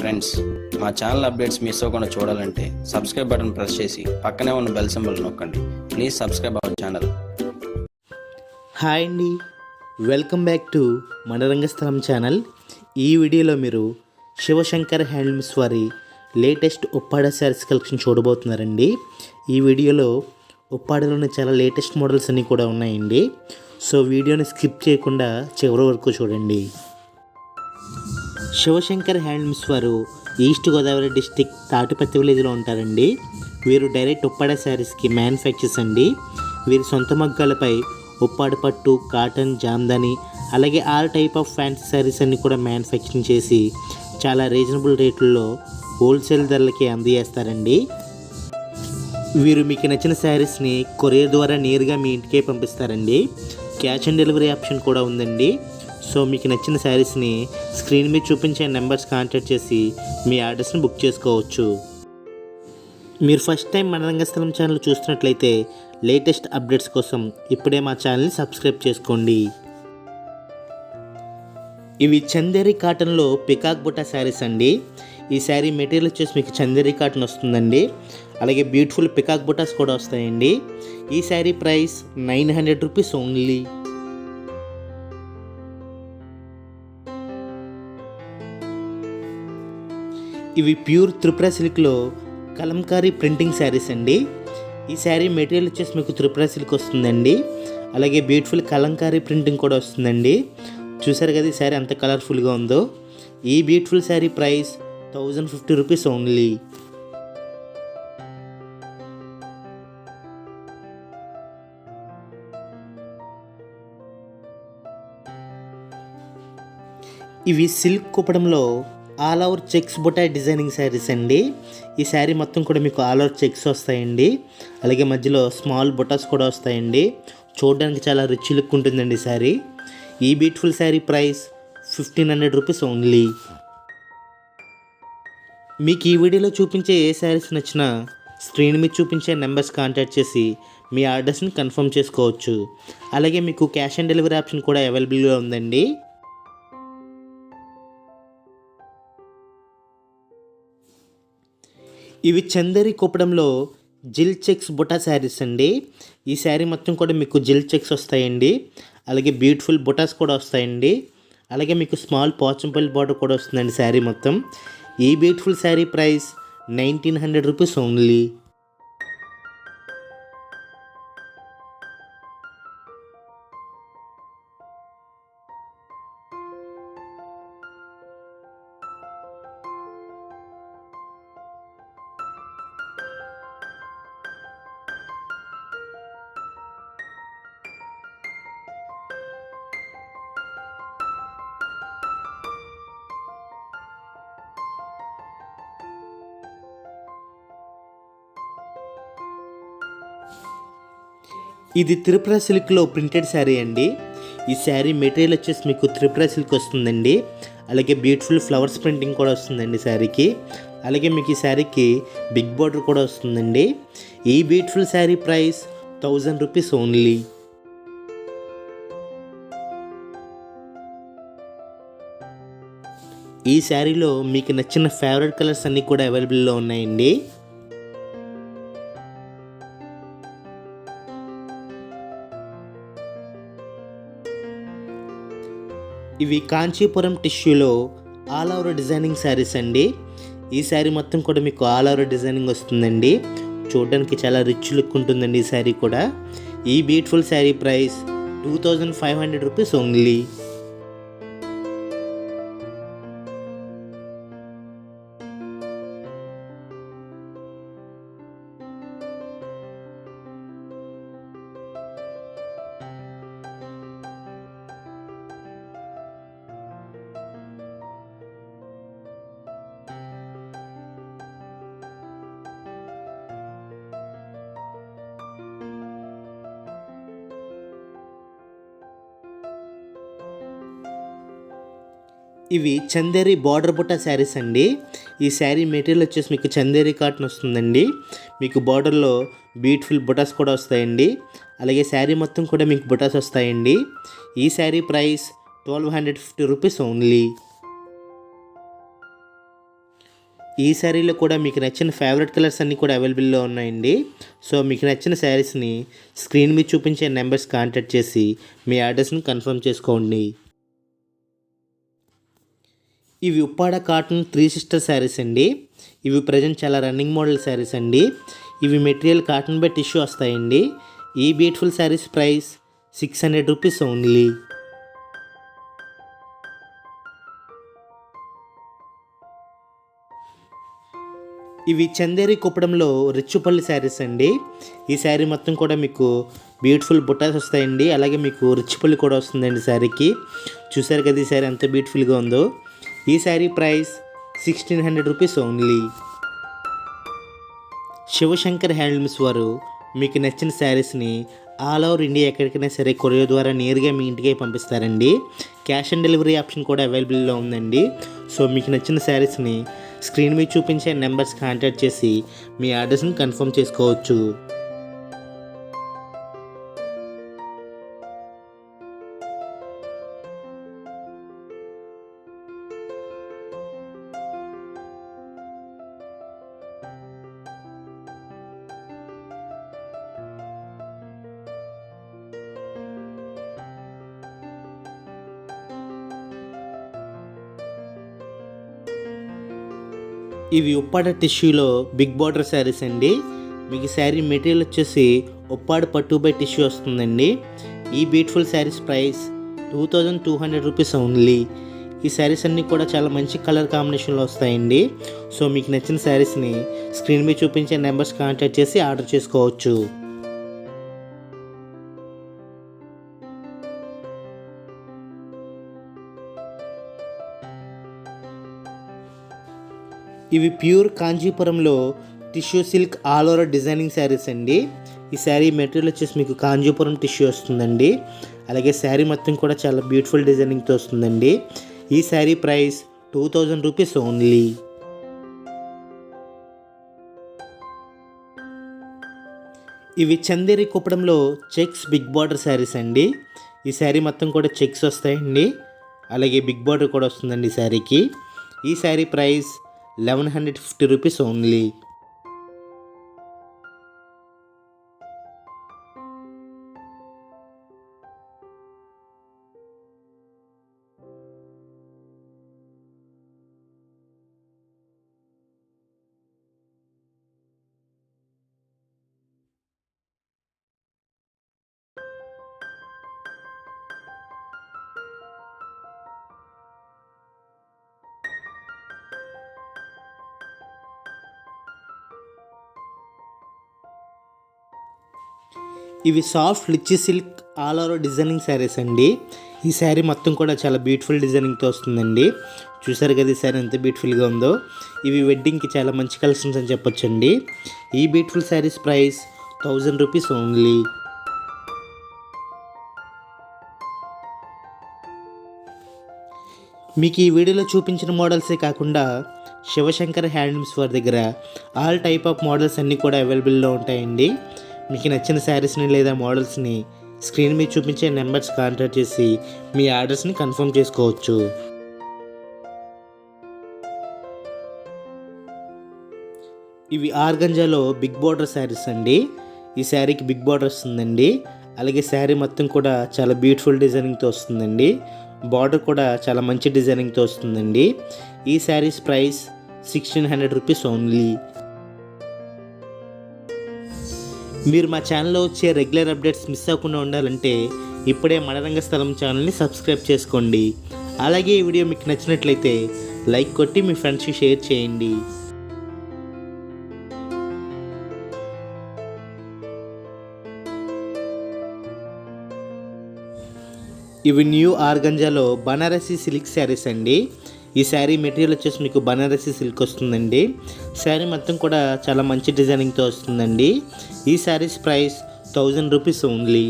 Friends, మా channel updates miss అవ్వకుండా చూడాలంటే సబ్స్క్రైబ్ బటన్ ప్రెస్ చేసి పక్కనే ఉన్న బెల్ సింబల్ నొక్కండి. Please subscribe our channel. Hi అండి, వెల్కమ్ బ్యాక్ టు మన రంగస్థలం ఛానల్. ఈ వీడియోలో మీరు శివశంకర్ హ్యాండ్లూమ్స్ వారి లేటెస్ట్ ఉప్పాడ శారీస్ కలెక్షన్ చూడబోతున్నారండి. ఈ వీడియోలో ఉప్పాడలోని చాలా లేటెస్ట్ మోడల్స్ అన్నీ కూడా ఉన్నాయండి. సో వీడియోని స్కిప్ చేయకుండా చివరి వరకు చూడండి. శివశంకర్ హ్యాండ్లూమ్స్ వారు ఈస్ట్ గోదావరి డిస్టిక్ తాటిపత్తి విలేజ్లో ఉంటారండి. వీరు డైరెక్ట్ ఉప్పాడ శారీస్కి మ్యానుఫ్యాక్చర్స్ అండి. వీరి సొంత మగ్గాలపై ఉప్పాడ పట్టు, కాటన్, జామ్దాని అలాగే all type of fancy saris అన్ని కూడా మ్యానుఫ్యాక్చరింగ్ చేసి చాలా రీజనబుల్ రేట్లలో హోల్సేల్ ధరలకి అందజేస్తారండి. వీరు మీకు నచ్చిన శారీస్ని కొరియర్ ద్వారా నేరుగా మీ ఇంటికే పంపిస్తారండి. క్యాష్ ఆన్ డెలివరీ ఆప్షన్ కూడా ఉందండి. సో మీకు నచ్చిన శారీస్ని స్క్రీన్ మీద చూపించే నెంబర్స్ కాంటాక్ట్ చేసి మీ ఆర్డర్స్ని బుక్ చేసుకోవచ్చు. మీరు ఫస్ట్ టైం మన రంగస్థలం ఛానల్ చూస్తున్నట్లయితే లేటెస్ట్ అప్డేట్స్ కోసం ఇప్పుడే మా ఛానల్ని సబ్స్క్రైబ్ చేసుకోండి. ఇవి చందేరి కాటన్లో పికాక్ బుట్ట శారీస్ అండి. ఈ శారీ మెటీరియల్ వచ్చేసి మీకు చందేరి కాటన్ వస్తుందండి. అలాగే బ్యూటిఫుల్ పికాక్ బుటాస్ కూడా వస్తాయండి. ఈ శారీ ప్రైస్ 900 రూపీస్ ఓన్లీ. ఇవి ప్యూర్ త్రిపుర సిల్క్లో కలంకారీ ప్రింటింగ్ శారీస్ అండి. ఈ శారీ మెటీరియల్ వచ్చేసి మీకు త్రిపుర సిల్క్ వస్తుందండి. అలాగే బ్యూటిఫుల్ కలంకారీ ప్రింటింగ్ కూడా వస్తుందండి. చూసారు కదా ఈ శారీ ఎంత కలర్ఫుల్గా ఉందో. ఈ beautiful sari price 1050 rupees only. ఇవి సిల్క్ కుప్పడంలో ఆల్ ఓవర్ చెక్స్ బుటాయ్ డిజైనింగ్ శారీస్ అండి. ఈ శారీ మొత్తం కూడా మీకు ఆల్ ఓవర్ చెక్స్ వస్తాయండి. అలాగే మధ్యలో స్మాల్ బుటాస్ కూడా వస్తాయండి. చూడడానికి చాలా రిచ్ లుక్ ఉంటుందండి ఈ శారీ. ఈ beautiful sari price 1500 rupees only. మీకు ఈ వీడియోలో చూపించే ఏ శారీస్ నచ్చినా స్క్రీన్ మీద చూపించే నెంబర్స్ కాంటాక్ట్ చేసి మీ ఆర్డర్స్ని కన్ఫర్మ్ చేసుకోవచ్చు. అలాగే మీకు క్యాష్ ఆన్ డెలివరీ ఆప్షన్ కూడా అవైలబుల్గా ఉందండి. ఇవి చందేరి కుప్పడంలో జిల్ చెక్స్ బుటా శారీస్ అండి. ఈ శారీ మొత్తం కూడా మీకు జిల్ చెక్స్ వస్తాయండి. అలాగే బ్యూటిఫుల్ బుటాస్ కూడా వస్తాయండి. అలాగే మీకు స్మాల్ పోచంపల్లి బార్డర్ కూడా వస్తుందండి శారీ మొత్తం. ఈ beautiful sari price 1900 rupees only. ఇది త్రిపుర సిల్క్లో ప్రింటెడ్ శారీ అండి. ఈ శారీ మెటీరియల్ వచ్చేసి మీకు త్రిపుర సిల్క్ వస్తుందండి. అలాగే బ్యూటిఫుల్ ఫ్లవర్స్ ప్రింటింగ్ కూడా వస్తుందండి శారీకి. అలాగే మీకు ఈ శారీకి బిగ్ బార్డర్ కూడా వస్తుందండి. ఈ beautiful sari price 1000 rupees only. ఈ శారీలో మీకు నచ్చిన ఫేవరెట్ కలర్స్ అన్నీ కూడా అవైలబుల్లో ఉన్నాయండి. ఇవి కాంచీపురం టిష్యూలో ఆల్ ఓవర్ డిజైనింగ్ శారీస్ అండి. ఈ శారీ మొత్తం కూడా మీకు ఆల్ ఓవర్ డిజైనింగ్ వస్తుందండి. చూడడానికి చాలా రిచ్ లుక్ ఉంటుందండి ఈ శారీ కూడా. ఈ beautiful sari price 2500 rupees only. ఇవి చందేరి బార్డర్ బుట్ట శారీస్ అండి. ఈ శారీ మెటీరియల్ వచ్చేసి మీకు చందేరి కాటన్ వస్తుందండి. మీకు బార్డర్లో బ్యూటిఫుల్ బుటాస్ కూడా వస్తాయండి. అలాగే శారీ మొత్తం కూడా మీకు బుటాస్ వస్తాయండి. ఈ శారీ ప్రైస్ 1250 రూపీస్ ఓన్లీ. ఈ శారీలో కూడా మీకు నచ్చిన ఫేవరెట్ కలర్స్ అన్నీ కూడా అవైలబుల్లో ఉన్నాయండి. సో మీకు నచ్చిన శారీస్ని స్క్రీన్ మీద చూపించే నెంబర్స్ కాంటాక్ట్ చేసి మీ ఆర్డర్స్ని కన్ఫర్మ్ చేసుకోండి. ఇవి ఉప్పాడ కాటన్ 3 సిస్టర్ శారీస్ అండి. ఇవి ప్రజెంట్ చాలా రన్నింగ్ మోడల్ శారీస్ అండి. ఇవి మెటీరియల్ కాటన్ బై టిష్యూ వస్తాయండి. ఈ beautiful saris price 600 rupees only. ఇవి చందేరి కుప్పడంలో రిచ్చుపల్లి శారీస్ అండి. ఈ శారీ మొత్తం కూడా మీకు బ్యూటిఫుల్ బుట్టాస్ వస్తాయండి. అలాగే మీకు రిచ్చుపల్లి కూడా వస్తుందండి శారీకి. చూసారు కదా ఈ శారీ ఎంత బ్యూటిఫుల్గా ఉందో. ఈ sari price 1600 rupees only. Shivashankar handlooms వారు మీకు నచ్చిన శారీస్ని ఆల్ ఓవర్ ఇండియా ఎక్కడికైనా సరే కొరియర్ ద్వారా నేరుగా మీ ఇంటికే పంపిస్తారండి. క్యాష్ ఆన్ డెలివరీ ఆప్షన్ కూడా అవైలబుల్లో ఉందండి. సో మీకు నచ్చిన శారీస్ని స్క్రీన్ మీద చూపించే నెంబర్స్ కాంటాక్ట్ చేసి మీ ఆర్డర్స్ని కన్ఫర్మ్ చేసుకోవచ్చు. ఇవి ఉప్పాడ టిష్యూలో బిగ్ బార్డర్ శారీస్ అండి. మీకు శారీ మెటీరియల్ వచ్చేసి ఉప్పాడ పట్టు బై టిష్యూ వస్తుందండి. ఈ beautiful saris price 2200 rupees only. ఈ శారీస్ అన్నీ కూడా చాలా మంచి కలర్ కాంబినేషన్లో వస్తాయండి. సో మీకు నచ్చిన శారీస్ని స్క్రీన్ మీద చూపించే నెంబర్స్ కాంటాక్ట్ చేసి ఆర్డర్ చేసుకోవచ్చు. ఇవి ప్యూర్ కాంచీపురంలో tissue silk all over designing saris అండి. ఈ శారీ మెటీరియల్ వచ్చేసి మీకు కాంచీపురం టిష్యూ వస్తుందండి. అలాగే శారీ మొత్తం కూడా చాలా బ్యూటిఫుల్ డిజైనింగ్తో వస్తుందండి. ఈ శారీ ప్రైస్ 2000 రూపీస్ ఓన్లీ. ఇవి చందేరి కుప్పడంలో చెక్స్ బిగ్ బార్డర్ శారీస్ అండి. ఈ శారీ మొత్తం కూడా చెక్స్ వస్తాయండి. అలాగే బిగ్ బార్డర్ కూడా వస్తుందండి ఈ శారీకి. ఈ శారీ ప్రైస్ 1150 రూపీస్ ఓన్లీ. ఇవి soft litchi silk all over designing saris అండి. ఈ శారీ మొత్తం కూడా చాలా బ్యూటిఫుల్ డిజైనింగ్తో వస్తుందండి. చూసారు కదా ఈ శారీ ఎంత బ్యూటిఫుల్గా ఉందో. ఇవి వెడ్డింగ్కి చాలా మంచి కలెక్షన్స్ అని చెప్పొచ్చండి. ఈ beautiful saris price 1000 rupees only. మీకు ఈ వీడియోలో చూపించిన మోడల్సే కాకుండా శివశంకర్ హ్యాండ్లూమ్స్ వారి దగ్గర ఆల్ టైప్ ఆఫ్ మోడల్స్ అన్నీ కూడా అవైలబుల్లో ఉంటాయండి. మీకు నచ్చిన శారీస్ని లేదా మోడల్స్ని స్క్రీన్ మీద చూపించే నెంబర్స్ కాంటాక్ట్ చేసి మీ ఆర్డర్స్ని కన్ఫర్మ్ చేసుకోవచ్చు. ఇవి ఆర్గంజాలో బిగ్ బార్డర్ శారీస్ అండి. ఈ శారీకి బిగ్ బార్డర్ వస్తుందండి. అలాగే శారీ మొత్తం కూడా చాలా బ్యూటిఫుల్ డిజైనింగ్తో వస్తుందండి. బార్డర్ కూడా చాలా మంచి డిజైనింగ్తో వస్తుందండి. ఈ శారీస్ ప్రైస్ 1600 రూపీస్ ఓన్లీ. మీరు మా ఛానల్లో వచ్చే రెగ్యులర్ అప్డేట్స్ మిస్ అవ్వకుండా ఉండాలంటే ఇప్పుడే మనరంగ స్థలం ఛానల్ని సబ్స్క్రైబ్ చేసుకోండి. అలాగే ఈ వీడియో మీకు నచ్చినట్లయితే లైక్ కొట్టి మీ ఫ్రెండ్స్కి షేర్ చేయండి. ఇవి న్యూ ఆర్గంజాలో బనారసి సిల్క్ శారీస్ అండి. ఈ శారీ మెటీరియల్ వచ్చేసి మీకు బనారసి సిల్క్ వస్తుందండి. శారీ మొత్తం కూడా చాలా మంచి డిజైనింగ్తో వస్తుందండి. ఈ శారీస్ ప్రైస్ 1000 రూపీస్ ఓన్లీ.